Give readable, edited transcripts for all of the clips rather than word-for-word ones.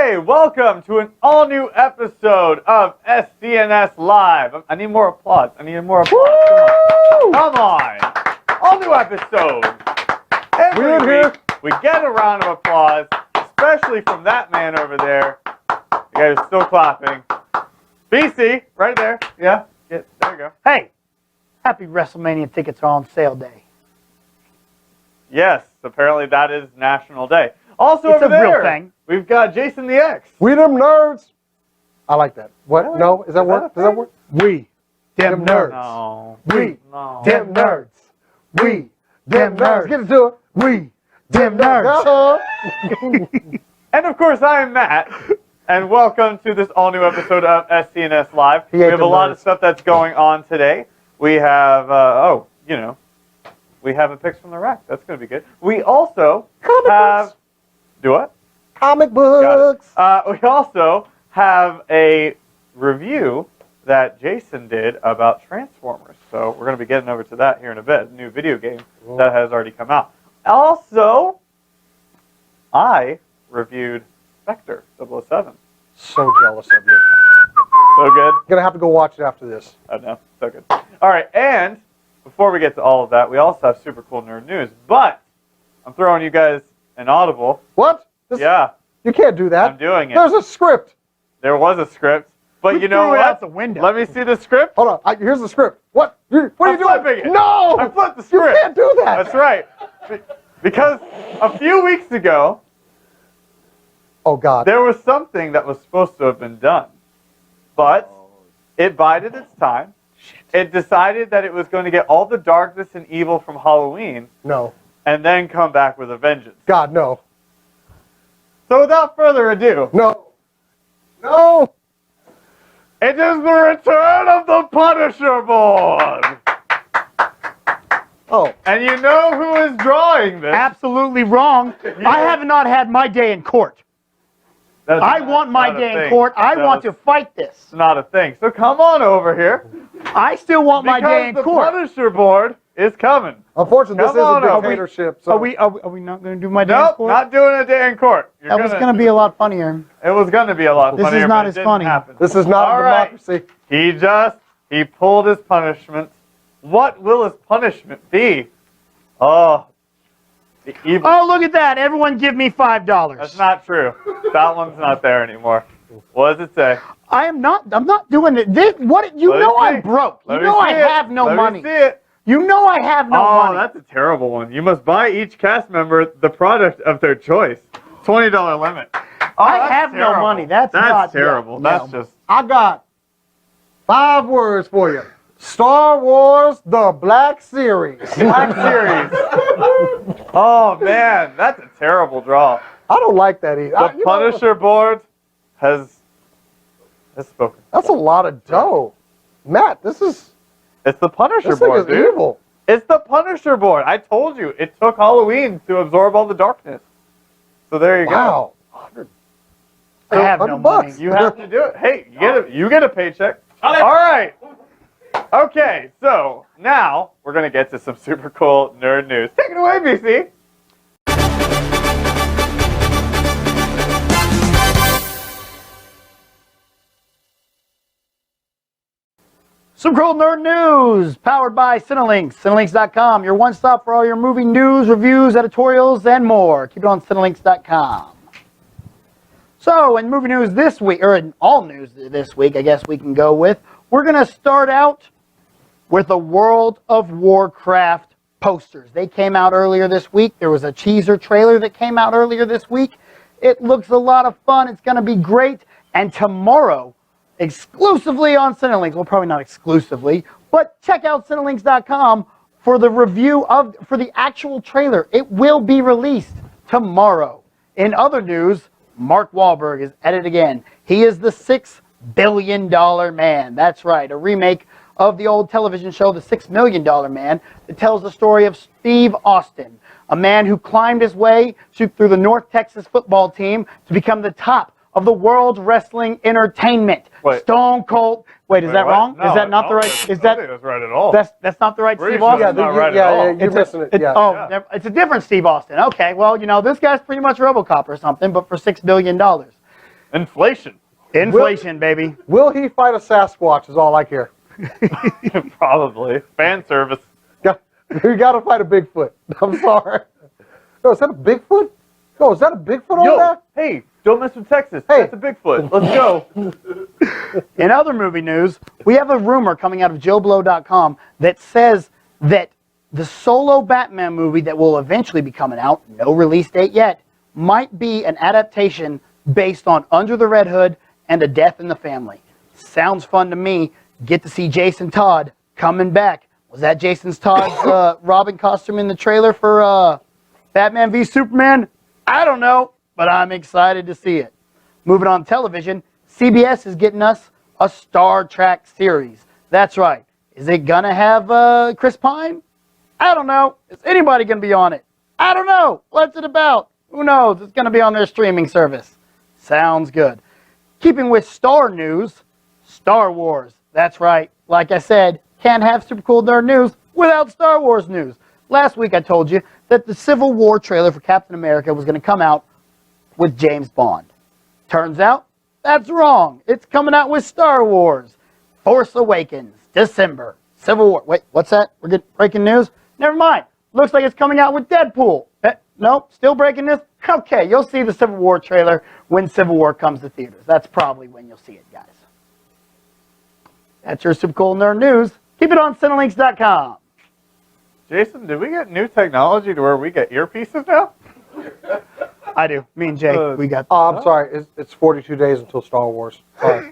Hey, welcome to an all-new episode of SCNS Live. I need more applause. Come on. All-new episode. Every week, we get a round of applause, especially from that man over there. You guys are still clapping. BC, right there. Yeah, there you go. Hey, happy WrestleMania tickets are on sale day. Yes, apparently that is National Day. Also it's over there, real thing. We've got Jason the X. We them nerds. I like that. What? Really? No? Is that work? Does that work? We them nerds. No. We No. them nerds. We them nerds. Get into it. We them nerds. And of course, I am Matt, and welcome to this all-new episode of SCNS Live. We have a lot of stuff that's going on today. We have, we have a Picks from the Rack. That's going to be good. We also have... Do what? Comic books. We also have a review that Jason did about Transformers. So we're going to be getting over to that here in a bit. A new video game that has already come out. Also, I reviewed Spectre 007. So jealous of you. So good. Gonna have to go watch it after this. I know. So good. All right. And before we get to all of that, we also have super cool nerd news. But I'm throwing you guys an audible. What? Yeah. You can't do that. I'm doing it. There's a script. There was a script. But you know what? Out the window. Let me see the script. Hold on. Here's the script. What? What are you doing? Flipping it. No! I flipped the script. You can't do that. That's right. Because a few weeks ago, oh God, there was something that was supposed to have been done. But it bided its time. It decided that it was going to get all the darkness and evil from Halloween. No. And then come back with a vengeance. God, no. So without further ado. No. No. It is the return of the Punisher board. Oh. And you know who is drawing this? Absolutely wrong. I have not had my day in court. I want my day in court. I want to fight this. It's not a thing. So come on over here. I still want my day in court. Because the Punisher board is coming. Unfortunately, this is a dictatorship. Are we not going to do my day in Nope, court? not doing a day in court. That was going to be a lot funnier. It was going to be a lot funnier. This is not but as it didn't funny. happen. This is not a democracy. He pulled his punishment. What will his punishment be? Oh, the evil. Oh, look at that. Everyone give me $5. That's not true. That one's not there anymore. What does it say? I'm not doing it. I'm broke. You know I have no money. Let me see it. You know I have no money. Oh, that's a terrible one. You must buy each cast member the product of their choice. $20 limit. Oh, I have no money. That's terrible. Yeah, that's just... I got 5 words for you. Star Wars, the Black Series. Black Series. Oh, man. That's a terrible draw. I don't like that either. The Punisher board has spoken. That's a lot of dough. Matt, this is... It's the Punisher this thing board, is dude. evil. It's the Punisher board. I told you. It took Halloween to absorb all the darkness. So there you go. I have no money. You have to do it. Hey, you get a paycheck. All right. Okay, so now we're going to get to some super cool nerd news. Take it away, BC. Some cool nerd news, powered by Cinelinx, Cinelinx.com, your one-stop for all your movie news, reviews, editorials, and more. Keep it on Cinelinx.com. So, in movie news this week, or in all news this week, I guess we can go with, we're going to start out with the World of Warcraft posters. They came out earlier this week. There was a teaser trailer that came out earlier this week. It looks a lot of fun. It's going to be great. And tomorrow, exclusively on Cinelinx, well, probably not exclusively, but check out Cinelinx.com for the review for the actual trailer. It will be released tomorrow. In other news, Mark Wahlberg is at it again. He is the $6 billion man. That's right, a remake of the old television show, The $6 Million Man, that tells the story of Steve Austin, a man who climbed his way through the North Texas football team to become the top of the world wrestling entertainment. Wait. Stone Cold. Wait, is that wrong? No, is that not the right? Is that? That's right at all. That's not the right Steve Sure Austin. that's not right at all. You're missing it. It's a different Steve Austin. Okay, well, this guy's pretty much RoboCop or something, but for $6 billion. Inflation. Inflation, baby. Will he fight a Sasquatch is all I care. Probably. Fan service. You got to fight a Bigfoot. I'm sorry. No, is that a Bigfoot? No, is that a Bigfoot over there? Hey, don't mess with Texas. Hey. That's a Bigfoot. Let's go. In other movie news, we have a rumor coming out of JoeBlow.com that says that the solo Batman movie that will eventually be coming out, no release date yet, might be an adaptation based on Under the Red Hood and A Death in the Family. Sounds fun to me. Get to see Jason Todd coming back. Was that Jason Todd's Robin costume in the trailer for Batman v Superman? I don't know, but I'm excited to see it. Moving on to television, CBS is getting us a Star Trek series. That's right. Is it going to have Chris Pine? I don't know. Is anybody going to be on it? I don't know. What's it about? Who knows? It's going to be on their streaming service. Sounds good. Keeping with Star news, Star Wars. That's right. Like I said, can't have super cool nerd news without Star Wars news. Last week I told you that the Civil War trailer for Captain America was going to come out with James Bond. Turns out, that's wrong. It's coming out with Star Wars. Force Awakens, December. Civil War. Wait, what's that? We're getting breaking news? Never mind. Looks like it's coming out with Deadpool. Nope, still breaking news? Okay, you'll see the Civil War trailer when Civil War comes to theaters. That's probably when you'll see it, guys. That's your super cool nerd news. Keep it on Cinelinks.com. Jason, did we get new technology to where we get earpieces now? I do. Me and Jay, we got. Oh, I'm sorry. It's 42 days until Star Wars. Sorry.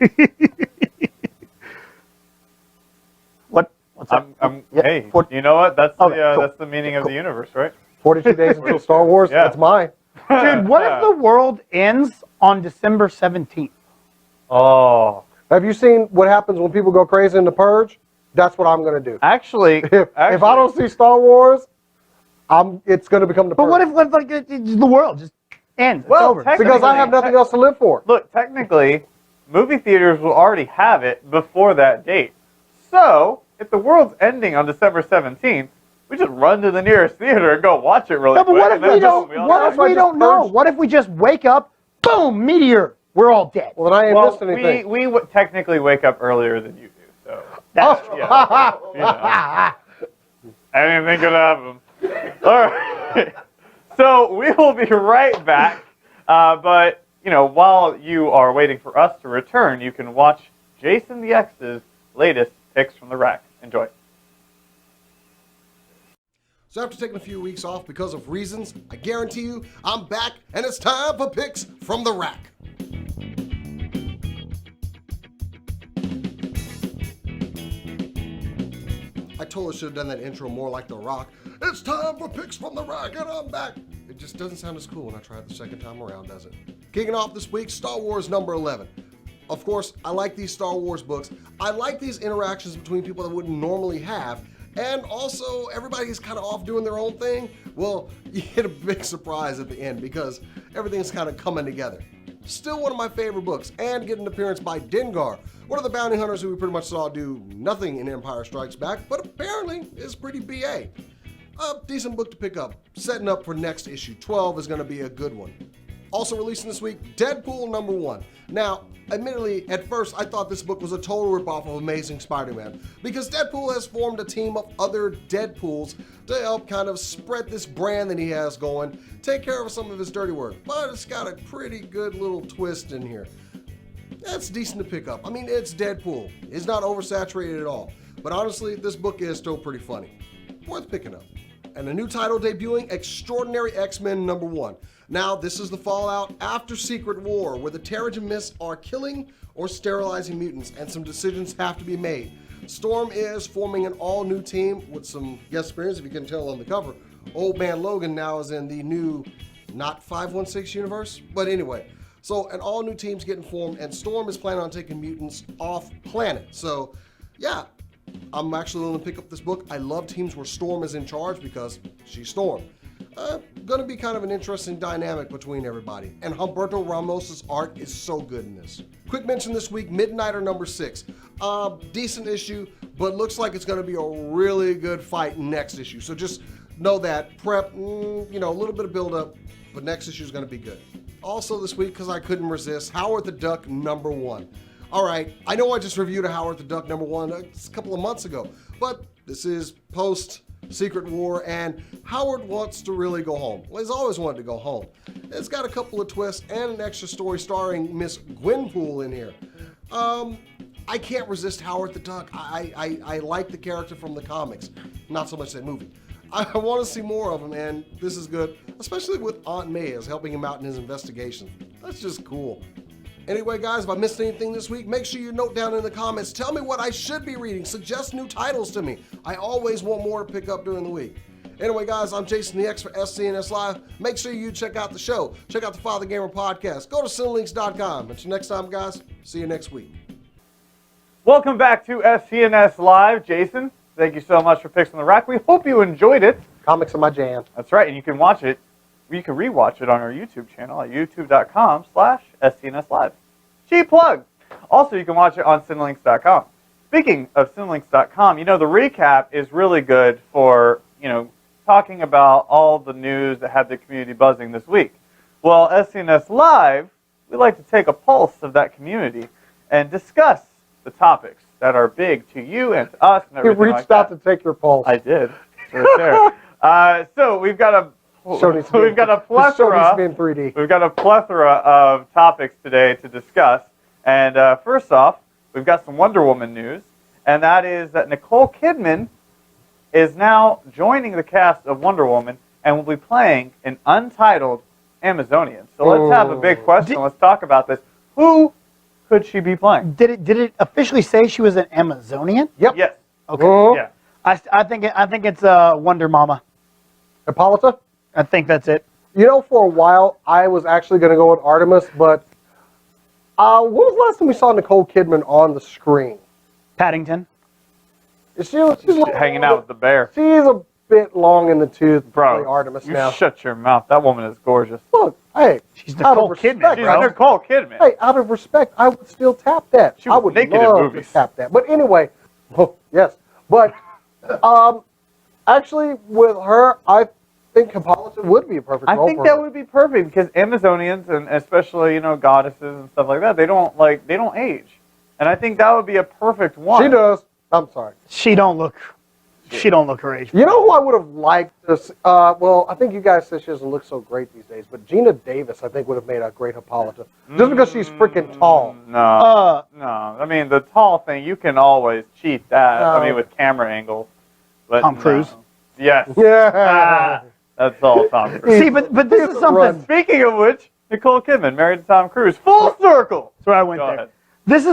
What's that? Hey, you know what? That's that's the meaning of the universe, right? 42 days until Star Wars? Yeah. That's mine. Dude, what if the world ends on December 17th? Oh. Have you seen what happens when people go crazy in The Purge? That's what I'm going to do. Actually, If I don't see Star Wars, it's going to become The Purge. But what if like the world just ends? Well, it's over. technically- Because I have nothing else to live for. Look, technically, movie theaters will already have it before that date. So, if the world's ending on December 17th, we just run to the nearest theater and go watch it really No, but quick. what if and then we just- don't? we all What die. if we don't know? What if we just wake up? Boom! Meteor. We're all dead. Well, then I ain't Well, missed anything. we would technically wake up earlier than you do, so That's yeah, you know, anything could happen. All right, so we will be right back. But while you are waiting for us to return, you can watch Jason the X's latest picks from the rack. Enjoy. So after taking a few weeks off because of reasons, I guarantee you I'm back and it's time for picks from the rack. I totally should have done that intro more like The Rock. It's time for picks from the rack and I'm back. It just doesn't sound as cool when I try it the second time around, does it? Kicking off this week, Star Wars number 11. Of course, I like these Star Wars books. I like these interactions between people that wouldn't normally have. And also, everybody's kind of off doing their own thing. Well, you get a big surprise at the end because everything's kind of coming together. Still one of my favorite books, and get an appearance by Dengar, one of the bounty hunters who we pretty much saw do nothing in Empire Strikes Back, but apparently is pretty BA. A decent book to pick up. Setting up for next issue. 12 is going to be a good one. Also releasing this week, Deadpool Number One. Now, admittedly, at first I thought this book was a total ripoff of Amazing Spider-Man because Deadpool has formed a team of other Deadpools to help kind of spread this brand that he has going, take care of some of his dirty work. But it's got a pretty good little twist in here. That's decent to pick up. I mean, it's Deadpool. It's not oversaturated at all. But honestly, this book is still pretty funny. Worth picking up. And a new title debuting, Extraordinary X-Men Number One. Now, this is the fallout after Secret War, where the Terrigen Mists are killing or sterilizing mutants, and some decisions have to be made. Storm is forming an all-new team with some guest experience, if you can tell on the cover. Old Man Logan now is in the new, not 516 universe, but anyway. So, an all-new team's getting formed, and Storm is planning on taking mutants off planet. So, yeah, I'm actually willing to pick up this book. I love teams where Storm is in charge because she's Storm. Gonna be kind of an interesting dynamic between everybody. And Humberto Ramos' art is so good in this. Quick mention this week, Midnighter number 6. Decent issue, but looks like it's gonna be a really good fight next issue. So just know that, prep, a little bit of build up, but next issue is gonna be good. Also this week, because I couldn't resist, Howard the Duck number 1. All right, I know I just reviewed a Howard the Duck number 1 a couple of months ago, but this is post Secret War, and Howard wants to really go home. Well, he's always wanted to go home. It's got a couple of twists and an extra story starring Miss Gwenpool in here. I can't resist Howard the Duck. I like the character from the comics, not so much that movie. I want to see more of him, and this is good, especially with Aunt May as helping him out in his investigation. That's just cool. Anyway, guys, if I missed anything this week, make sure you note down in the comments. Tell me what I should be reading. Suggest new titles to me. I always want more to pick up during the week. Anyway, guys, I'm Jason the X for SCNS Live. Make sure you check out the show. Check out the Father Gamer podcast. Go to cinelinks.com. Until next time, guys, see you next week. Welcome back to SCNS Live. Jason, thank you so much for Picks on the Rack. We hope you enjoyed it. Comics are my jam. That's right, and you can watch it. You can rewatch it on our YouTube channel at youtube.com/SCNS Live. Cheap plug. Also, you can watch it on cinelinks.com. Speaking of cinelinks.com, you know, the recap is really good for, you know, talking about all the news that had the community buzzing this week. Well, SCNS Live, we like to take a pulse of that community and discuss the topics that are big to you and to us and You everything reached like out that. to take your pulse. I did. Right there. So we've got a Show needs to be in 3D. We've got a plethora of topics today to discuss. And first off, we've got some Wonder Woman news, and that is that Nicole Kidman is now joining the cast of Wonder Woman and will be playing an untitled Amazonian. So let's have a big question. Let's talk about this. Who could she be playing? Did it officially say she was an Amazonian? Yep. Yes. Okay. Yeah. I think it's Wonder Mama. Hippolyta? I think that's it. You know, for a while, I was actually going to go with Artemis, but when was the last time we saw Nicole Kidman on the screen? Paddington. She's Hanging out with the bear. She's a bit long in the tooth to Bro, play Artemis you now. shut your mouth. That woman is gorgeous. Look, hey, She's out of Nicole Kidman, respect, She's bro. Nicole Kidman. Hey, out of respect, I would still tap that. She was I would naked in love movies. to tap that. But anyway, yes. But actually, with her, I think Hippolyta would be a perfect I role think for that her. would be perfect because Amazonians and especially, you know, goddesses and stuff like that, they don't age. And I think that would be a perfect one. She does. I'm sorry. She don't look her age. You know who I would have liked this? Well, I think you guys said she doesn't look so great these days, but Gina Davis, I think, would have made a great Hippolyta. Just because she's freaking tall. No. No. I mean, the tall thing, you can always cheat that. I No. mean, with camera angles. But Tom Cruise? No. Yes. Yeah. That's all Tom Cruise. See, but this is something. Run. Speaking of which, Nicole Kidman married to Tom Cruise. Full circle. That's where I went Go there. ahead. This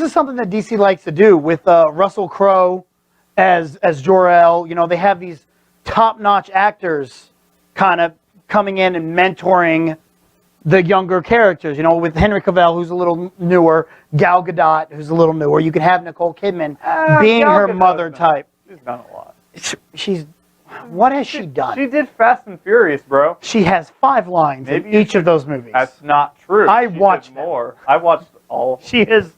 is something that DC likes to do with Russell Crowe as Jor-El. You know, they have these top-notch actors kind of coming in and mentoring the younger characters. You know, with Henry Cavill, who's a little newer, Gal Gadot, who's a little newer. You can have Nicole Kidman being Gal her Gadot's mother done- type. She's done a lot. She's what has she done? She did Fast and Furious, bro. She has 5 lines Maybe in you each of those movies. That's not true. I She did watched them. more. I watched all of them. She is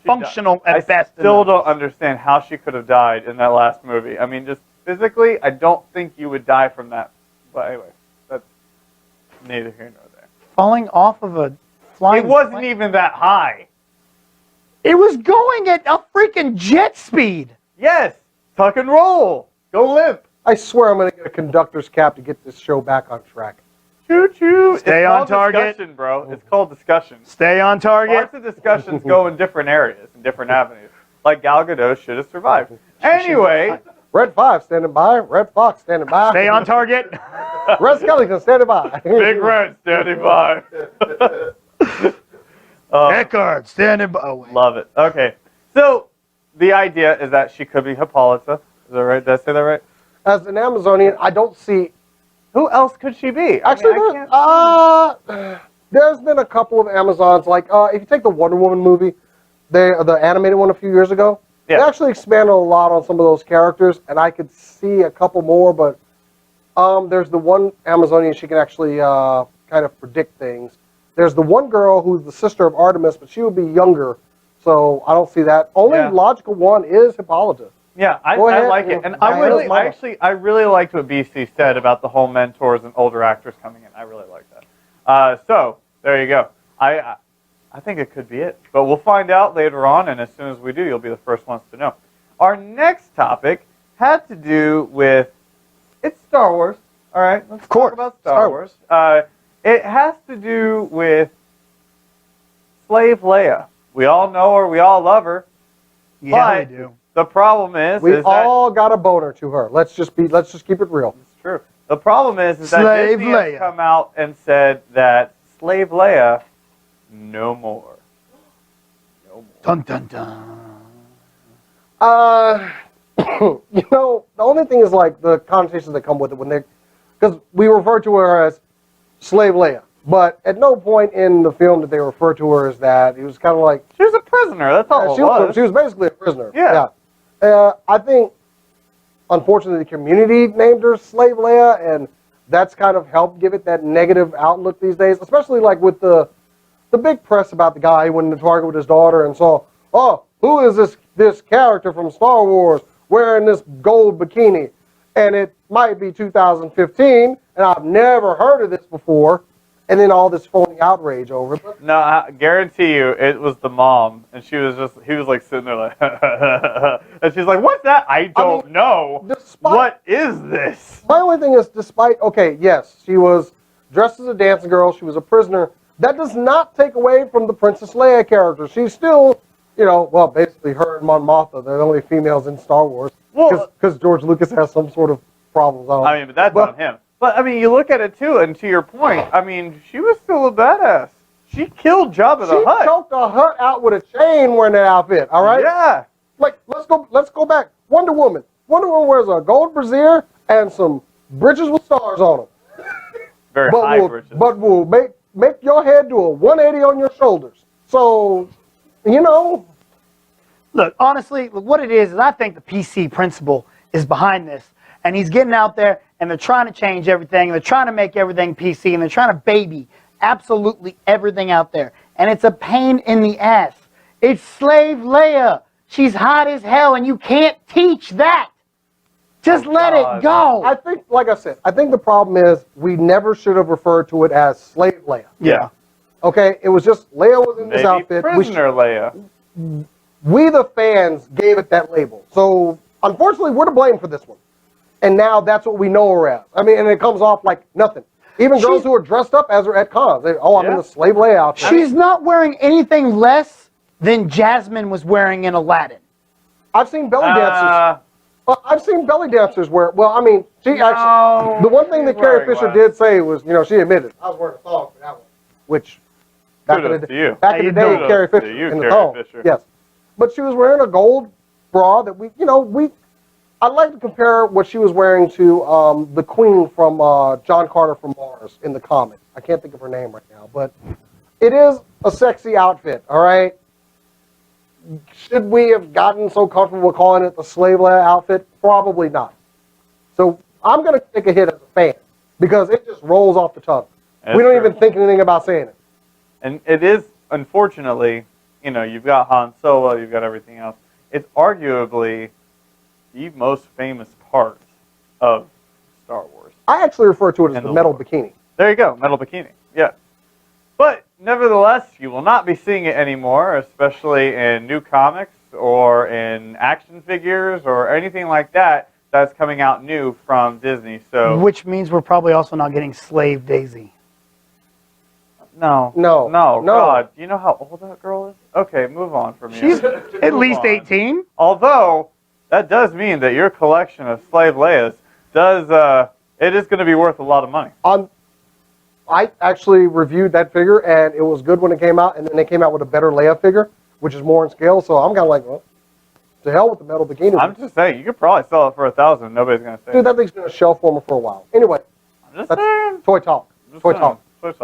functional at best. I still don't understand how she could have died in that last movie. I mean, just physically, I don't think you would die from that. But anyway, that's neither here nor there. Falling off of a flying. It wasn't plane. even that high. It was going at a freaking jet speed. Yes, tuck and roll. Go limp. I swear I'm going to get a conductor's cap to get this show back on track. Choo choo. Stay it's on called target. Discussion, bro. It's called discussion. Stay on target. Parts of discussions go in different areas and different avenues. Like Gal Gadot should have survived. Anyway, Red 5 standing by. Red Fox standing by. Stay on target. Red Skeleton standing by. Big Red standing by. Eckhart standing by. Oh, wait. Love it. Okay, so the idea is that she could be Hippolyta. Is that right? Did I say that right? As an Amazonian, I don't see. Who else could she be? Actually, I can't there's been a couple of Amazons. Like, if you take the Wonder Woman movie, the animated one a few years ago, they actually expanded a lot on some of those characters, and I could see a couple more. But there's the one Amazonian, she can actually kind of predict things. There's the one girl who's the sister of Artemis, but she would be younger, so I don't see that. Only logical one is Hippolyta. Yeah, I like it, and I really liked what BC said about the whole mentors and older actors coming in. I really like that. So there you go. I think it could be it, but we'll find out later on, and as soon as we do, you'll be the first ones to know. Our next topic had to do with it's Star Wars. All right, let's talk about Star Wars. It has to do with Slave Leia. We all know her. We all love her. Yeah, we do. The problem is we all got a boner to her. Let's just keep it real. It's true. The problem is that Disney has come out and said that Slave Leia, no more. No more. Dun dun dun. You know, the only thing is like the connotations that come with it because we refer to her as Slave Leia, but at no point in the film did they refer to her as that. It was kind of like she was a prisoner. That's all it was. She was basically a prisoner. Yeah. I think, unfortunately, the community named her Slave Leia, and that's kind of helped give it that negative outlook these days, especially like with the big press about the guy who went into Target with his daughter and saw, oh, who is this character from Star Wars wearing this gold bikini? And it might be 2015, and I've never heard of this before. And then all this phony outrage over it. No, I guarantee you, it was the mom, and he was like sitting there like, and she's like, "What's that? I don't know. What is this?" My only thing is, okay, yes, she was dressed as a dancing girl. She was a prisoner. That does not take away from the Princess Leia character. She's still, basically her and Mon Mothma. They're the only females in Star Wars. Because George Lucas has some sort of problems on. I mean, but that's on him. But, I mean, you look at it, too, and to your point, I mean, she was still a badass. She killed Jabba the Hutt. She choked a Hutt out with a chain wearing that outfit, all right? Yeah. Like, let's go back. Wonder Woman. Wonder Woman wears a gold brassiere and some breeches with stars on them. Very high breeches. But will make your head do a 180 on your shoulders. So, Look, honestly, what it is I think the PC principal is behind this. And he's getting out there, and they're trying to change everything. And they're trying to make everything PC, and they're trying to baby absolutely everything out there. And it's a pain in the ass. It's Slave Leia. She's hot as hell, and you can't teach that. Just let it go. I think, like I said, I think the problem is we never should have referred to it as Slave Leia. Yeah. Okay, it was just Leia was in this outfit. Prisoner Leia. We, the fans, gave it that label. So, unfortunately, we're to blame for this one. And now that's what we know her as. I mean, and it comes off like nothing. Even girls who are dressed up as her at cons. I'm in the Slave Leia outfit. She's not wearing anything less than Jasmine was wearing in Aladdin. I've seen belly dancers. I've seen belly dancers wear. Well, I mean, she actually. The one thing that Carrie Fisher did say was, she admitted I was wearing a thong for that one, which back in the day, Carrie Fisher in the thong. Yes, but she was wearing a gold bra that I'd like to compare what she was wearing to the Queen from John Carter from Mars in the comics. I can't think of her name right now, but it is a sexy outfit, all right? Should we have gotten so comfortable with calling it the Slave Leia outfit? Probably not. So I'm going to take a hit as a fan because it just rolls off the tongue. We don't even think anything about saying it. And it is, unfortunately, you've got Han Solo, you've got everything else. It's arguably the most famous part of Star Wars. I actually refer to it as the metal bikini. There you go, metal bikini. Yeah. But nevertheless, you will not be seeing it anymore, especially in new comics or in action figures or anything like that that's coming out new from Disney. So, which means we're probably also not getting Slave Daisy. No. God, do you know how old that girl is? Okay, move on from here. She's at least 18. Although that does mean that your collection of Slave Leias it is going to be worth a lot of money. I actually reviewed that figure, and it was good when it came out, and then they came out with a better Leia figure, which is more in scale, so I'm kind of like, well, to hell with the metal bikini. I'm just saying, you could probably sell it for $1,000 and nobody's going to say Dude, that thing's been a shelf warmer for a while. Anyway, that's toy talk. Toy talk.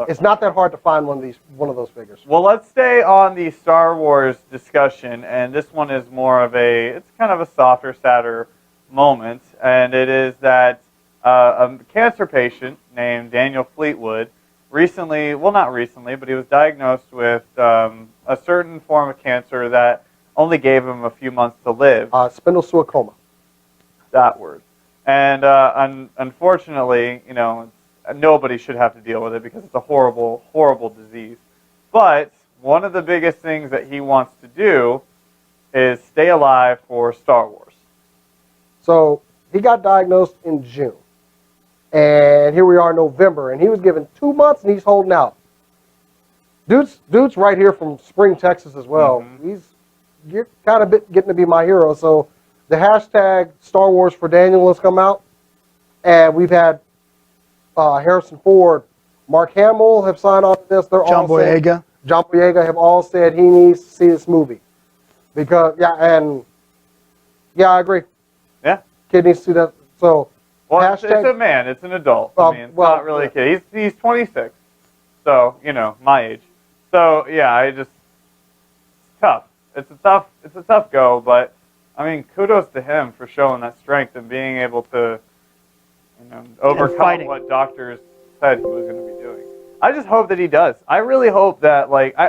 It's not that hard to find one of those figures. Well, let's stay on the Star Wars discussion, and this one is more of it's kind of a softer, sadder moment, and it is that a cancer patient named Daniel Fleetwood recently, well, not recently, but he was diagnosed with a certain form of cancer that only gave him a few months to live. Spindlesarcoma. That word. And unfortunately, nobody should have to deal with it because it's a horrible, horrible disease. But one of the biggest things that he wants to do is stay alive for Star Wars. So he got diagnosed in June. And here we are in November. And he was given 2 months and he's holding out. Dude's right here from Spring, Texas as well. You're kind of getting to be my hero. So the hashtag Star Wars for Daniel has come out. And we've had Harrison Ford, Mark Hamill have signed on to this. They're John all saying, Boyega. John Boyega have all said he needs to see this movie. Because, I agree. Yeah. Kid needs to see that. So, well, it's a man. It's an adult. I mean, it's not really a kid. He's 26. So, my age. So, yeah, it's tough. It's a tough go, but, I mean, kudos to him for showing that strength and being able to, overcome what doctors said he was going to be doing. I just hope that he does. I really hope that,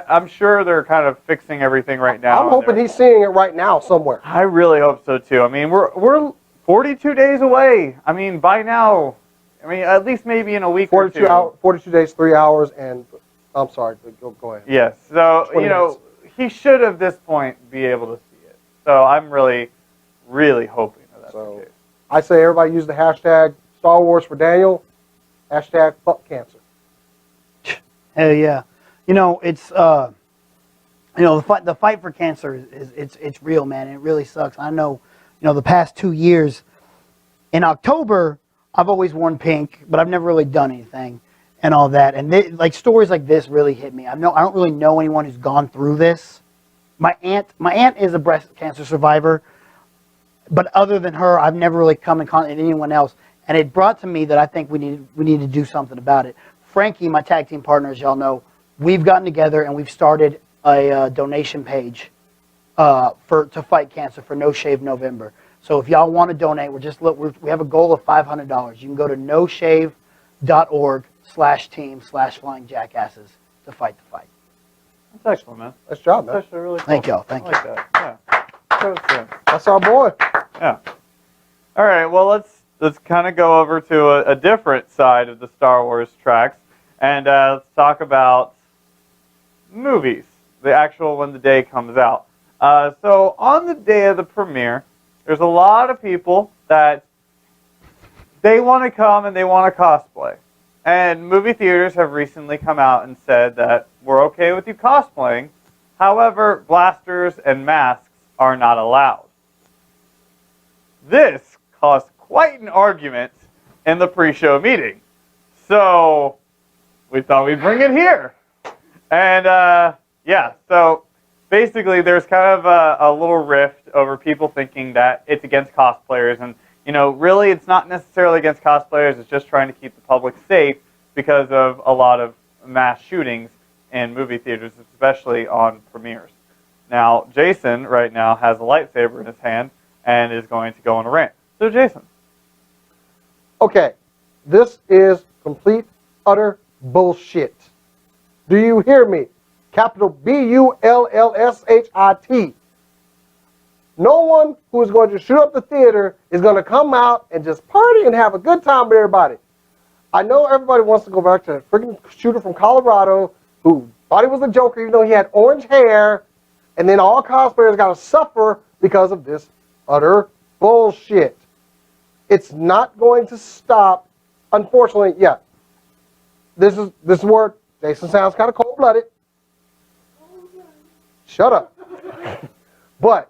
I'm sure they're kind of fixing everything right now. I'm hoping he's seeing it right now somewhere. I really hope so, too. I mean, we're 42 days away. I mean, by now, at least maybe in a week or two. 42 days, 3 hours, and I'm sorry. Go ahead. Yes. So, he should at this point be able to see it. So I'm really, really hoping that's the case. I say everybody use the hashtag Star Wars for Daniel, hashtag fuck cancer. Hell yeah. It's the fight for cancer it's real, man. It really sucks. I know, the past 2 years, in October, I've always worn pink, but I've never really done anything and all that. And stories like this really hit me. I don't really know anyone who's gone through this. My aunt is a breast cancer survivor, but other than her, I've never really come in contact with anyone else. And it brought to me that I think we need to do something about it. Frankie, my tag team partner, as y'all know, we've gotten together and we've started a donation page to fight cancer for No Shave November. So if y'all want to donate, we have a goal of $500. You can go to noshave.org/team/flyingjackasses to fight the fight. That's excellent, man. Nice job, man. That's actually really cool. Thank y'all. Thank you. I like that. Yeah. That's our boy. Yeah. All right. Well, let's kind of go over to a different side of the Star Wars tracks, and let's talk about movies. The actual when the day comes out. So on the day of the premiere, there's a lot of people that they want to come and they want to cosplay. And movie theaters have recently come out and said that we're okay with you cosplaying. However, blasters and masks are not allowed. This caused quite an argument in the pre-show meeting. So we thought we'd bring it here. And so basically there's kind of a little rift over people thinking that it's against cosplayers. And, really it's not necessarily against cosplayers. It's just trying to keep the public safe because of a lot of mass shootings in movie theaters, especially on premieres. Now, Jason right now has a lightsaber in his hand and is going to go on a rant. So, Jason. Okay, this is complete, utter bullshit. Do you hear me? Capital BULLSHIT. No one who is going to shoot up the theater is going to come out and just party and have a good time with everybody. I know everybody wants to go back to that freaking shooter from Colorado who thought he was a Joker even though he had orange hair, and then all cosplayers got to suffer because of this utter bullshit. It's not going to stop. Unfortunately, yeah. This is where Jason sounds kind of cold-blooded. Shut up. But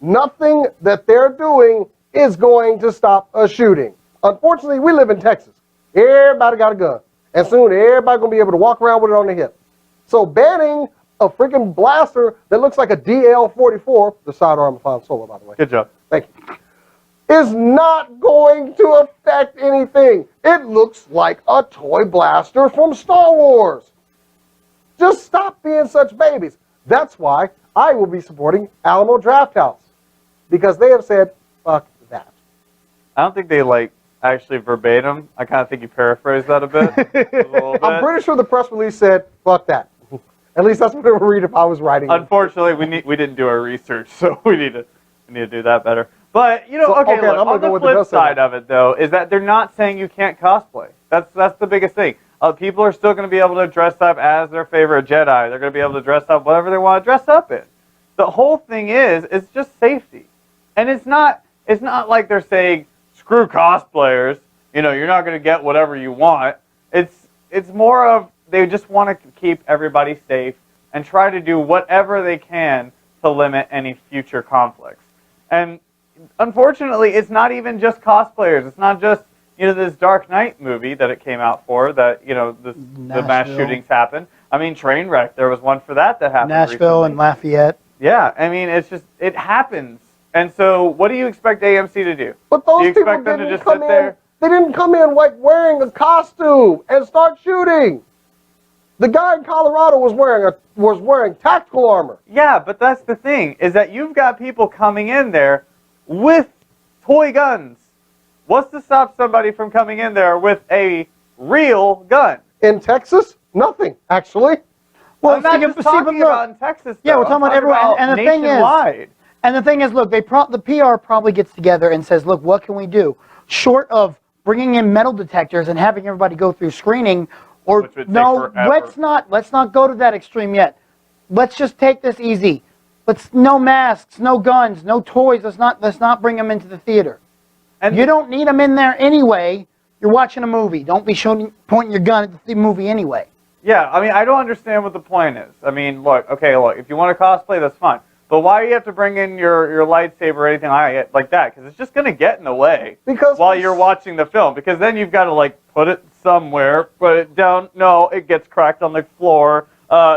nothing that they're doing is going to stop a shooting. Unfortunately, we live in Texas. Everybody got a gun. And soon everybody's going to be able to walk around with it on their hip. So banning a freaking blaster that looks like a DL-44, the sidearm of Han Solo, by the way. Good job. Thank you. Is not going to affect anything. It looks like a toy blaster from Star Wars. Just stop being such babies. That's why I will be supporting Alamo Drafthouse. Because they have said, fuck that. I don't think they actually verbatim. I kind of think you paraphrased that a bit. I'm pretty sure the press release said, fuck that. At least that's what it would read if I was writing it. Unfortunately, we didn't do our research, so we need to do that better. But, look, on the flip side of it, though, is that they're not saying you can't cosplay. That's the biggest thing. People are still going to be able to dress up as their favorite Jedi. They're going to be able to dress up whatever they want to dress up in. The whole thing is, it's just safety. And it's not like they're saying, screw cosplayers, you know, you're not going to get whatever you want. It's more of they just want to keep everybody safe and try to do whatever they can to limit any future conflicts. And unfortunately, it's not even just cosplayers. It's not just, you know, this Dark Knight movie that it came out for that, you know, the mass shootings happened. I mean, Trainwreck, there was one for that happened Nashville recently. And Lafayette. Yeah, I mean, it's just, it happens. And so, what do you expect AMC to do? But those do you people expect them to didn't just come sit there? in. They didn't come in like wearing a costume and start shooting. The guy in Colorado was wearing tactical armor. Yeah, but that's the thing, is that you've got people coming in there with toy guns. What's to stop somebody from coming in there with a real gun? In Texas, nothing actually. Well, I'm not just talking about in Texas. Yeah, though. we're talking about everyone. And the nationwide. thing is, look, the PR probably gets together and says, look, what can we do? Short of bringing in metal detectors and having everybody go through screening, or no, let's not go to that extreme yet. Let's just take this easy. No masks, no guns, no toys. Let's not bring them into the theater. And you don't need them in there anyway. You're watching a movie. Don't be pointing your gun at the movie anyway. Yeah, I mean, I don't understand what the point is. I mean, look, if you want to cosplay, that's fine. But why do you have to bring in your lightsaber or anything like that? Because it's just going to get in the way while you're watching the film. Because then you've got to, like, put it somewhere, put it down. No, it gets cracked on the floor.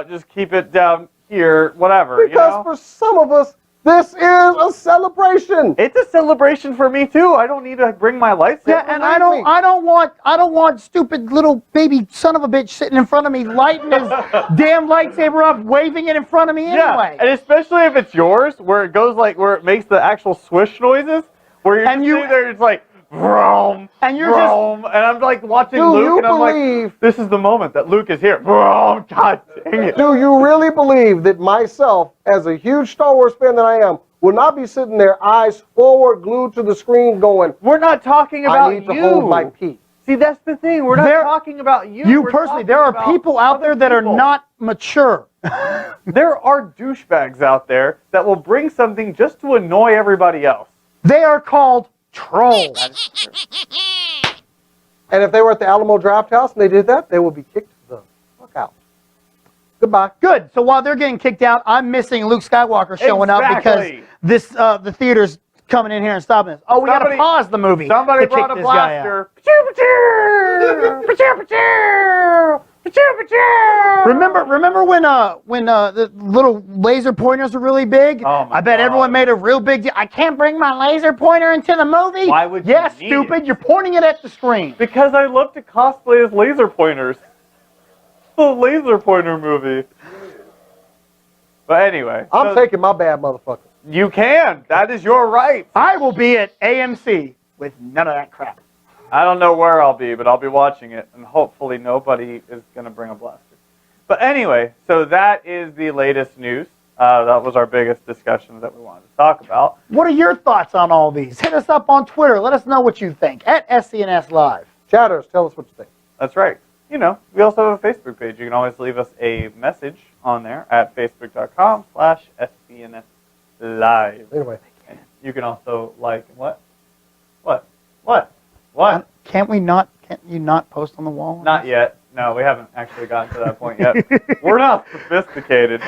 Just keep it down here, whatever. Because for some of us, this is a celebration. It's a celebration for me too. I don't need to bring my lightsaber. Yeah, and I don't want stupid little baby son of a bitch sitting in front of me lighting his damn lightsaber up, waving it in front of me anyway. And especially if it's yours, where it makes the actual swish noises, where you're sitting there, it's like vroom, and vroom, and I'm like watching Luke, and I'm like, this is the moment that Luke is here. Vroom, God dang it. Do you really believe that myself, as a huge Star Wars fan that I am, will not be sitting there, eyes forward, glued to the screen, going, we're not talking about you. I need to hold my peace. See, that's the thing. We're not talking about you. You personally, there are people out there that are not mature. There are douchebags out there that will bring something just to annoy everybody else. They are called trolls. And if they were at the Alamo Draft House and they did that, they would be kicked the fuck out. Goodbye. Good. So while they're getting kicked out, I'm missing Luke Skywalker showing up because the theater's coming in here and stopping us. Oh, we got to pause the movie. Somebody brought a blaster. Remember when the little laser pointers were really big? Oh I bet everyone made a real big deal. I can't bring my laser pointer into the movie. Why would you? Yeah, stupid. You're pointing it at the screen. Because I love to cosplay as laser pointers. The laser pointer movie. But anyway, I'm taking my bad motherfucker. You can. That is your right. I will be at AMC with none of that crap. I don't know where I'll be, but I'll be watching it, and hopefully nobody is going to bring a blaster. But anyway, so that is the latest news. That was our biggest discussion that we wanted to talk about. What are your thoughts on all these? Hit us up on Twitter. Let us know what you think at SCNS Live. Chatters, tell us what you think. That's right. You know, we also have a Facebook page. You can always leave us a message on there at facebook.com/SCNS Live. Anyway. And you can also like, what? Can't you not post on the wall? Not yet. No, we haven't actually gotten to that point yet. We're not sophisticated.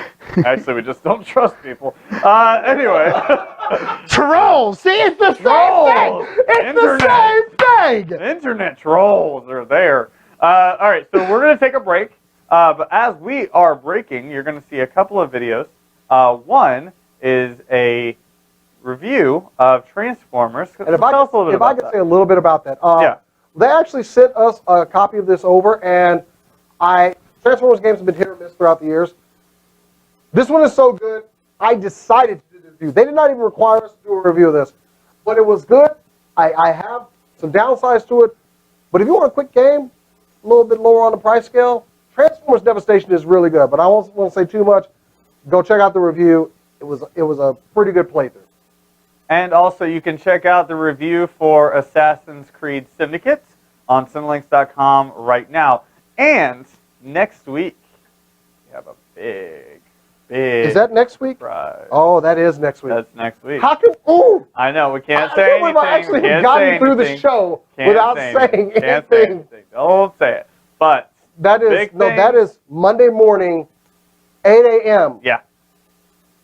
Actually, we just don't trust people. Anyway. Trolls! See, it's the same thing! It's the same thing! Internet trolls are there. All right, so we're going to take a break. But as we are breaking, you're going to see a couple of videos. One is a review of Transformers. And if I could say a little bit about that. Yeah. They actually sent us a copy of this over, and Transformers games have been hit or miss throughout the years. This one is so good, I decided to do the review. They did not even require us to do a review of this, but it was good. I have some downsides to it, but if you want a quick game, a little bit lower on the price scale, Transformers Devastation is really good, but I won't want to say too much. Go check out the review. It was a pretty good playthrough. And also, you can check out the review for Assassin's Creed Syndicate on Cinelinks.com right now. And next week, we have a big Is that next week? surprise. Oh, that is next week. That's next week. How can? Oh, I know, we can't I say can't believe anything. I actually Can't have gotten say through the anything. show Can't without say saying Can't say anything. anything. Don't say it. But That is big that things. is Monday morning, 8 a.m. Yeah.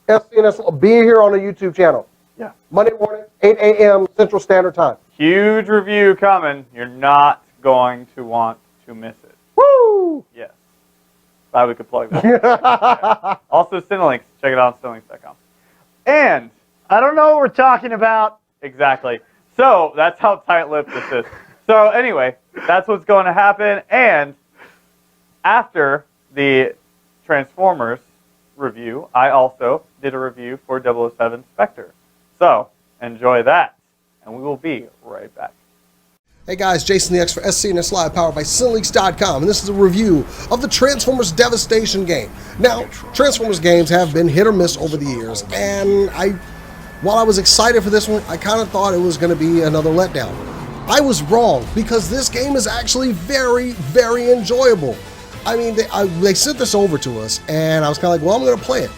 SCNS will be here on the YouTube channel. Yeah. Monday morning, 8 a.m. Central Standard Time. Huge review coming. You're not going to want to miss it. Woo! Yes. Glad we could plug that. Also, Cinelinks. Check it out on Cinelinks.com. And I don't know what we're talking about. exactly. So that's how tight-lipped this is. So anyway, that's what's going to happen. And after the Transformers review, I also did a review for 007 Spectre. So enjoy that, and we will be right back. Hey guys, Jason the X for SCNS Live, powered by Cinelinks.com, and this is a review of the Transformers Devastation game. Now, Transformers games have been hit or miss over the years, and while I was excited for this one, I kind of thought it was going to be another letdown. I was wrong, because this game is actually very, very enjoyable. I mean, they sent this over to us, and I was kind of like, well, I'm going to play it.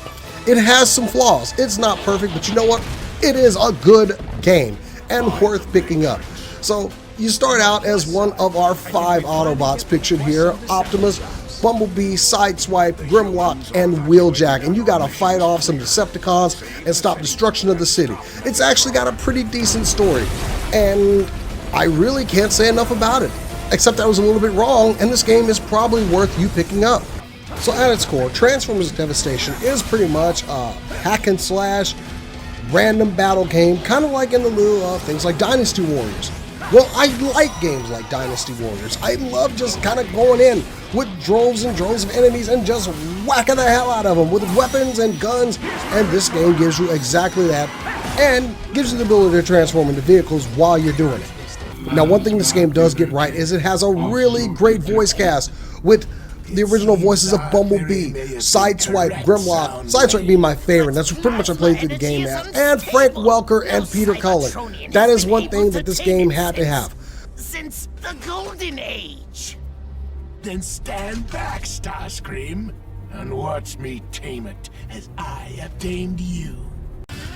It has some flaws. It's not perfect, but you know what? It is a good game, and worth picking up. So, you start out as one of our 5 Autobots pictured here: Optimus, Bumblebee, Sideswipe, Grimlock, and Wheeljack, and you gotta fight off some Decepticons and stop destruction of the city. It's actually got a pretty decent story, and I really can't say enough about it, except I was a little bit wrong, and this game is probably worth you picking up. So at its core, Transformers Devastation is pretty much a hack and slash random battle game, kind of like in the lieu of things like Dynasty Warriors. Well, I like games like Dynasty Warriors. I love just kind of going in with droves and droves of enemies and just whacking the hell out of them with weapons and guns, and this game gives you exactly that, and gives you the ability to transform into vehicles while you're doing it. Now, one thing this game does get right is it has a really great voice cast with the original voices of Bumblebee, Sideswipe, Grimlock, Sideswipe being my favorite. That's pretty much I played through the game now. And Frank Welker and Peter Cullen. That is one thing that this game had to have. Since the Golden Age. Then stand back, Starscream, and watch me tame it as I have tamed you.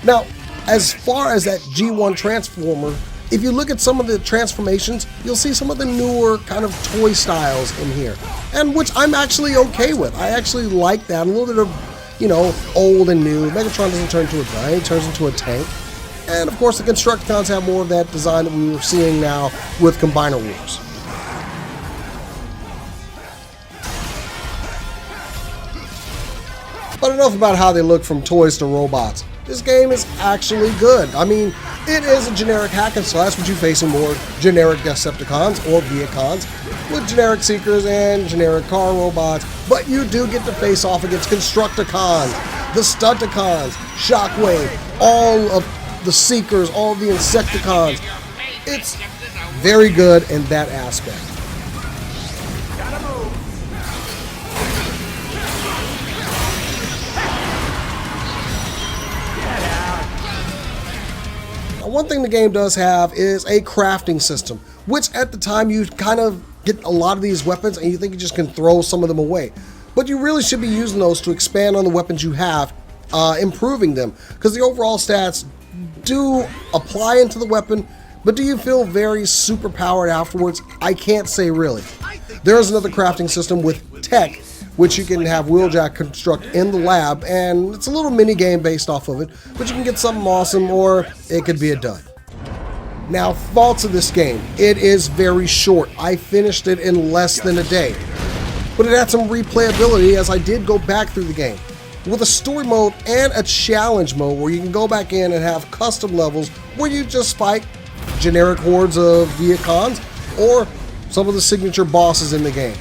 Now, as far as that G1 Transformer, if you look at some of the transformations, you'll see some of the newer kind of toy styles in here, and which I'm actually okay with. I actually like that. A little bit of, you know, old and new. Megatron doesn't turn into a guy, he turns into a tank. And of course the Constructicons have more of that design that we were seeing now with Combiner Wars. But enough about how they look from toys to robots. This game is actually good. I mean, it is a generic hack and slash, but you're facing more generic Decepticons or Viacons with generic Seekers and generic car robots, but you do get to face off against Constructicons, the Stunticons, Shockwave, all of the Seekers, all of the Insecticons. It's very good in that aspect. One thing the game does have is a crafting system, which at the time you kind of get a lot of these weapons and you think you just can throw some of them away. But you really should be using those to expand on the weapons you have, improving them, because the overall stats do apply into the weapon, but do you feel very super powered afterwards? I can't say really. There is another crafting system with tech, which you can have Wheeljack construct in the lab, and it's a little mini game based off of it, but you can get something awesome or it could be a dud. Now, faults of this game: it is very short. I finished it in less than a day, but it had some replayability as I did go back through the game with a story mode and a challenge mode where you can go back in and have custom levels where you just fight generic hordes of Viacons or some of the signature bosses in the game.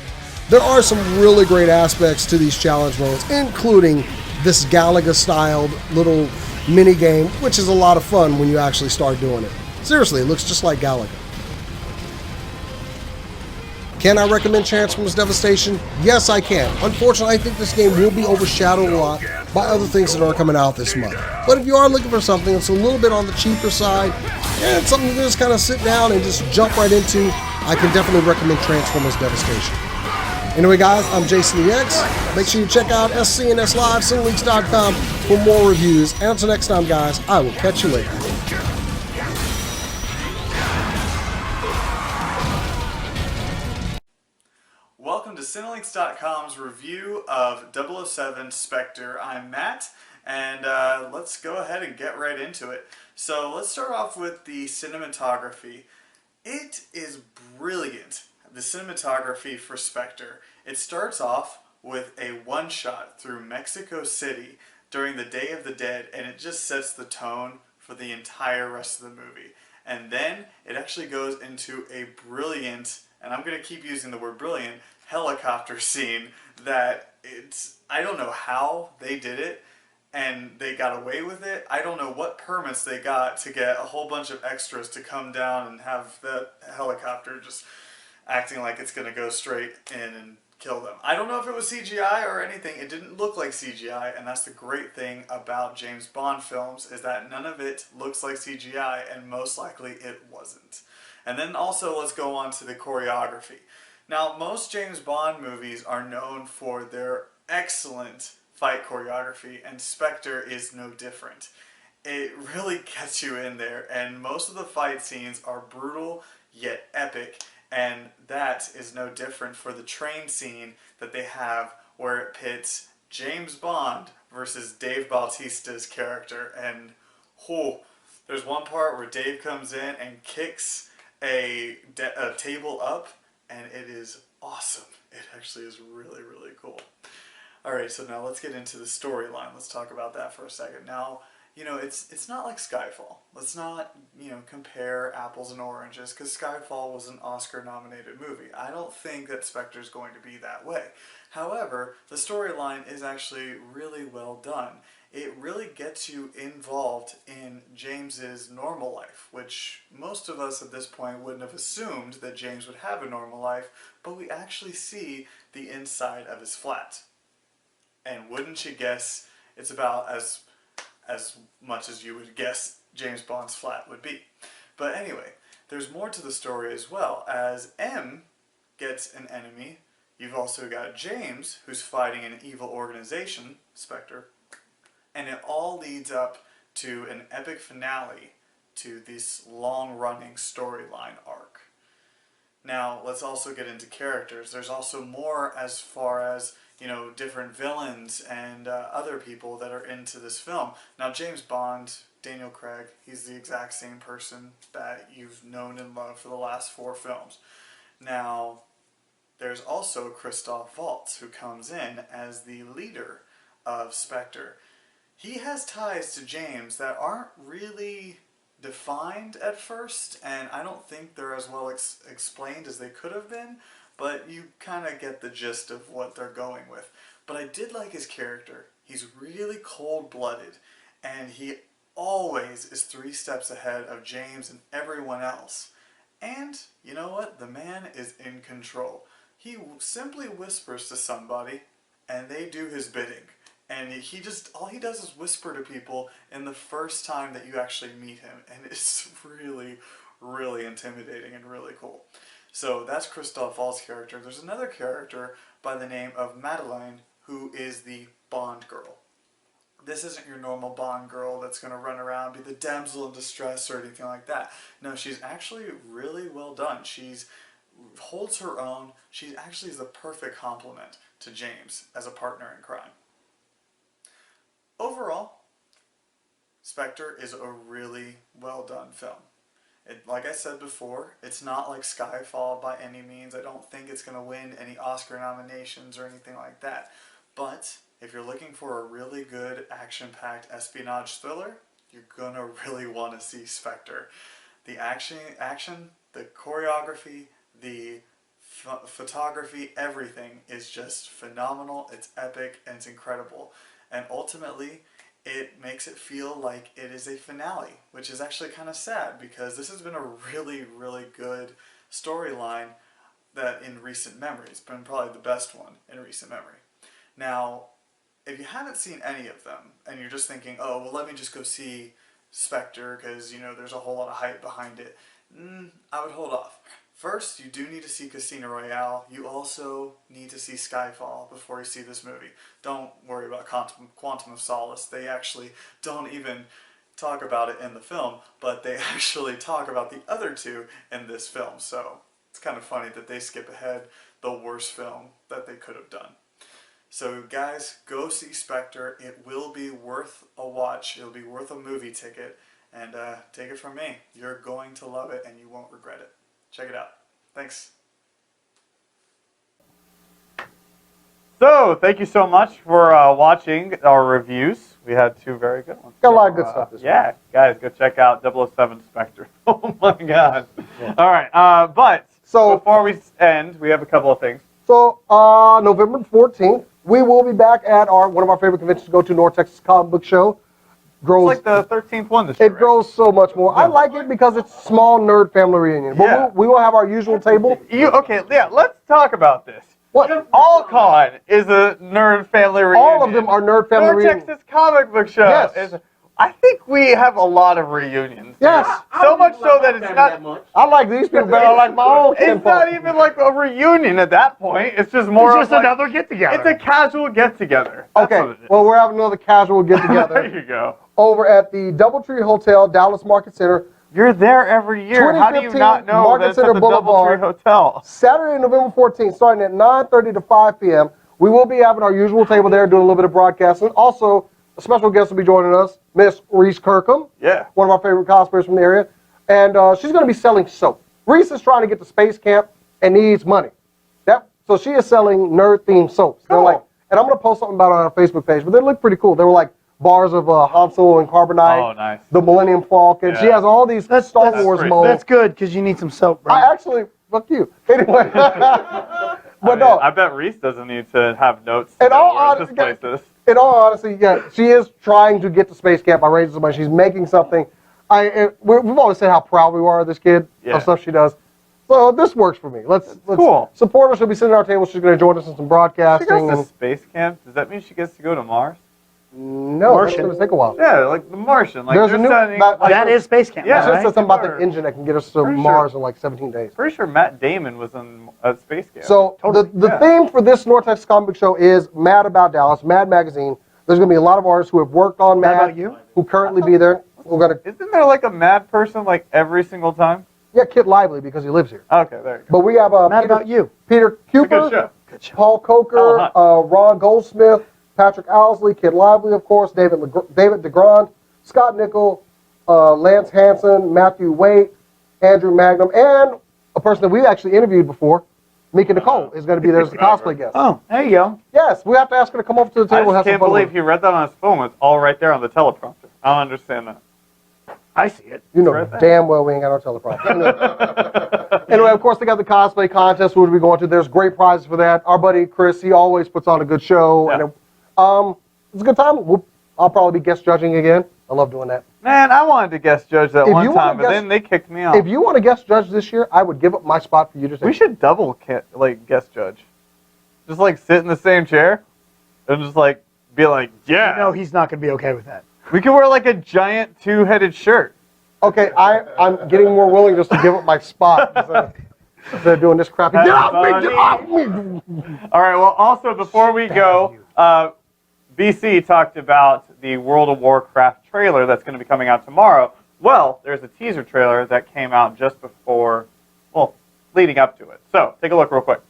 There are some really great aspects to these challenge modes, including this Galaga-styled little mini game, which is a lot of fun when you actually start doing it. Seriously, it looks just like Galaga. Can I recommend Transformers Devastation? Yes, I can. Unfortunately, I think this game will be overshadowed a lot by other things that are coming out this month. But if you are looking for something that's a little bit on the cheaper side, and something you can just kind of sit down and just jump right into, I can definitely recommend Transformers Devastation. Anyway, guys, I'm Jason the X. Make sure you check out SCNS Live, Cinelinks.com for more reviews. And until next time, guys, I will catch you later. Welcome to Cinelinks.com's review of 007 Spectre. I'm Matt, and let's go ahead and get right into it. So let's start off with the cinematography. It is brilliant, the cinematography for Spectre. It starts off with a one-shot through Mexico City during the Day of the Dead, and it just sets the tone for the entire rest of the movie. And then it actually goes into a brilliant, and I'm going to keep using the word brilliant, helicopter scene that I don't know how they did it, and they got away with it. I don't know what permits they got to get a whole bunch of extras to come down and have that helicopter just acting like it's going to go straight in and kill them. I don't know if it was CGI or anything. It didn't look like CGI, and that's the great thing about James Bond films, is that none of it looks like CGI, and most likely it wasn't. And then also let's go on to the choreography. Now, most James Bond movies are known for their excellent fight choreography, and Spectre is no different. It really gets you in there, and most of the fight scenes are brutal yet epic, and that is no different for the train scene that they have where it pits James Bond versus Dave Bautista's character. And there's one part where Dave comes in and kicks a table up, and it is awesome. It actually is really, really cool. Alright, so now let's get into the storyline. Let's talk about that for a second. Now, you know, it's not like Skyfall. Let's not, compare apples and oranges, because Skyfall was an Oscar-nominated movie. I don't think that Spectre's going to be that way. However, the storyline is actually really well done. It really gets you involved in James's normal life, which most of us at this point wouldn't have assumed that James would have a normal life, but we actually see the inside of his flat. And wouldn't you guess, it's about as much as you would guess James Bond's flat would be. But anyway, there's more to the story as well. As M gets an enemy, you've also got James, who's fighting an evil organization, Spectre, and it all leads up to an epic finale to this long-running storyline arc. Now, let's also get into characters. There's also more as far as, different villains and other people that are into this film. Now, James Bond, Daniel Craig, he's the exact same person that you've known and loved for the last 4 films. Now, there's also Christoph Waltz, who comes in as the leader of Spectre. He has ties to James that aren't really defined at first, and I don't think they're as well explained as they could have been, but you kind of get the gist of what they're going with. But I did like his character. He's really cold-blooded, and he always is 3 steps ahead of James and everyone else. And, you know what? The man is in control. He simply whispers to somebody, and they do his bidding. And all he does is whisper to people in the first time that you actually meet him. And it's really, really intimidating and really cool. So that's Christoph Waltz's character. There's another character by the name of Madeleine, who is the Bond girl. This isn't your normal Bond girl that's going to run around, be the damsel in distress or anything like that. No, she's actually really well done. She holds her own. She actually is the perfect complement to James as a partner in crime. Overall, Spectre is a really well done film. Like I said before, it's not like Skyfall by any means. I don't think it's going to win any Oscar nominations or anything like that. But if you're looking for a really good action-packed espionage thriller, you're going to really want to see Spectre. The action, the choreography, the photography, everything is just phenomenal. It's epic and it's incredible. And ultimately, it makes it feel like it is a finale, which is actually kind of sad because this has been a really, really good storyline that in recent memory. It's been probably the best one in recent memory. Now, if you haven't seen any of them and you're just thinking, oh, well, let me just go see Spectre because, there's a whole lot of hype behind it, I would hold off. First, you do need to see Casino Royale. You also need to see Skyfall before you see this movie. Don't worry about Quantum of Solace. They actually don't even talk about it in the film, but they actually talk about the other two in this film. So it's kind of funny that they skip ahead the worst film that they could have done. So guys, go see Spectre. It will be worth a watch. It'll be worth a movie ticket. And take it from me. You're going to love it and you won't regret it. Check it out. Thanks. So, thank you so much for watching our reviews. We had 2 very good ones. Got a lot of good stuff this week. Yeah, guys, go check out 007 Spectre. Oh my God. Yeah. All right, but before we end, we have a couple of things. So, November 14th, we will be back at one of our favorite conventions to go to, North Texas Comic Book Show. Grows, it's like the 13th one this year. It grows so much more. I like it because it's a small nerd family reunion. But we will have our usual table. Okay, yeah, let's talk about this. What? All-Con is a nerd family reunion. All of them are nerd family reunions. North Texas Comic Book Show. Yes. I think we have a lot of reunions. Yes. So much so that it's not... I like these people better. I like my own It's not even like a reunion at that point. It's just more It's just another get-together. It's a casual get-together. Okay, well, we're having another casual get-together. There you go. Over at the Doubletree Hotel, Dallas Market Center. You're there every year. How do you not know Market that it's Center at the Boulevard, Doubletree Hotel? Saturday, November 14th, starting at 9:30 to 5 p.m. We will be having our usual table there, doing a little bit of broadcasting. Also, a special guest will be joining us, Miss Reese Kirkham. Yeah. One of our favorite cosplayers from the area. And she's going to be selling soap. Reese is trying to get to Space Camp and needs money. So she is selling nerd-themed soaps. They're like, and I'm going to post something about it on our Facebook page, but they look pretty cool. They were like bars of Han Solo and Carbonite. Oh, nice. The Millennium Falcon. Yeah. She has all these Star Wars molds. That's good, because you need some soap, bro. I actually, fuck you. Anyway. But no. I bet Reese doesn't need to have notes In to all know where this honesty, place is. In all honesty, yeah, she is trying to get to Space Camp by raising some money. She's making something. We've always said how proud we are of this kid, of stuff she does. So this works for me. Let's support her. She'll be sitting at our table. She's going to join us in some broadcasting. She goes to Space Camp. Does that mean she gets to go to Mars? No, Martian. It's going to take a while. Yeah, like the Martian. Like there's a new, that is Space Camp. Yeah, she said something about the engine that can get us to Mars in like 17 days. Pretty sure Matt Damon was in Space Camp. So the theme for this North Texas Comic Book Show is Mad About Dallas, Mad Magazine. There's going to be a lot of artists who have worked on Mad. About you? Who currently be there. Isn't there like a Mad person like every single time? Yeah, Kit Lively because he lives here. Okay, there you go. But we have Mad About You. Peter Cooper, Paul Coker, Ron Goldsmith, Patrick Owsley, Kit Lively, of course, David DeGrand, Scott Nickel, Lance Hansen, Matthew Waite, Andrew Magnum, and a person that we've actually interviewed before, Mika Nicole, is going to be there as a cosplay guest. Oh, there you go. Yes, we have to ask her to come over to the table. I can't believe he read that on his phone. It's all right there on the teleprompter. I don't understand that. I see it. You know damn well we ain't got no teleprompter. Anyway, of course, they got the cosplay contest, which we're going to. There's great prizes for that. Our buddy Chris, he always puts on a good show. Yeah. And it's a good time. I'll probably be guest judging again. I love doing that. Man, I wanted to guest judge that one time, but then they kicked me off. If you want to guest judge this year, I would give up my spot for you to take. We should double guest judge. Just like sit in the same chair and just like be like, yeah. No, he's not going to be okay with that. We could wear like a giant two-headed shirt. Okay, I'm getting more willing just to give up my spot instead of doing this crappy. Get off me! Get off me! All right. Well, also before we go, BC talked about the World of Warcraft trailer that's going to be coming out tomorrow. Well, there's a teaser trailer that came out just before, well, leading up to it. So take a look real quick.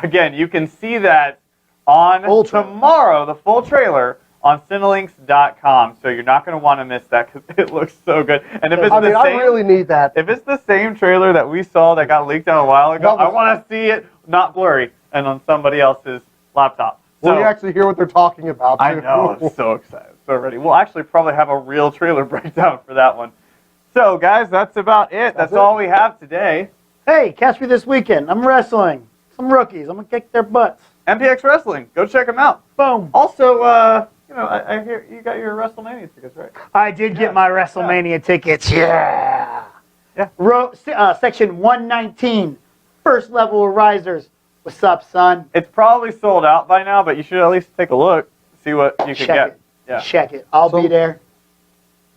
Again, you can see that on tomorrow, the full trailer, on Cinelinks.com. So you're not going to want to miss that because it looks so good. And if it's I really need that. If it's the same trailer that we saw that got leaked out a while ago, I want to see it not blurry and on somebody else's laptop. So we actually hear what they're talking about. I know. I'm so excited. So ready. We'll actually probably have a real trailer breakdown for that one. So, guys, that's about it. That's all we have today. Hey, catch me this weekend. I'm wrestling. Some rookies. I'm going to kick their butts. MPX Wrestling. Go check them out. Boom. Also, you know, I hear you got your WrestleMania tickets, right? I did get my WrestleMania tickets. Yeah. Yeah. Section 119, first level of risers. What's up, son? It's probably sold out by now, but you should at least take a look, see what you can get. It. Yeah. Check it. I'll be there.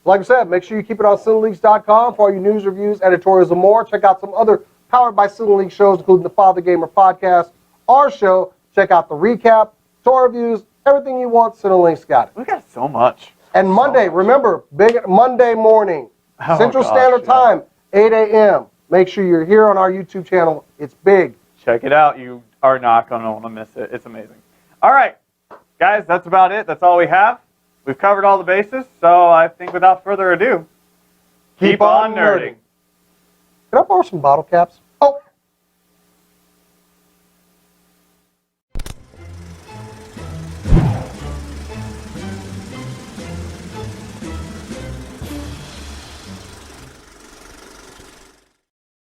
Like I said, make sure you keep it on cineleaks.com for all your news, reviews, editorials, and more. Check out some other Powered by Cineleaks shows, including the Father Gamer podcast, our show. Check out the recap, tour reviews, everything you want. Cineleaks got it. We got so much. And Monday, remember, big Monday morning, Central Standard Time, 8 a.m. Make sure you're here on our YouTube channel. It's big. Check it out. You are not going to want to miss it. It's amazing. All right, guys, that's about it. That's all we have. We've covered all the bases, so I think without further ado, keep on nerding. Can I borrow some bottle caps?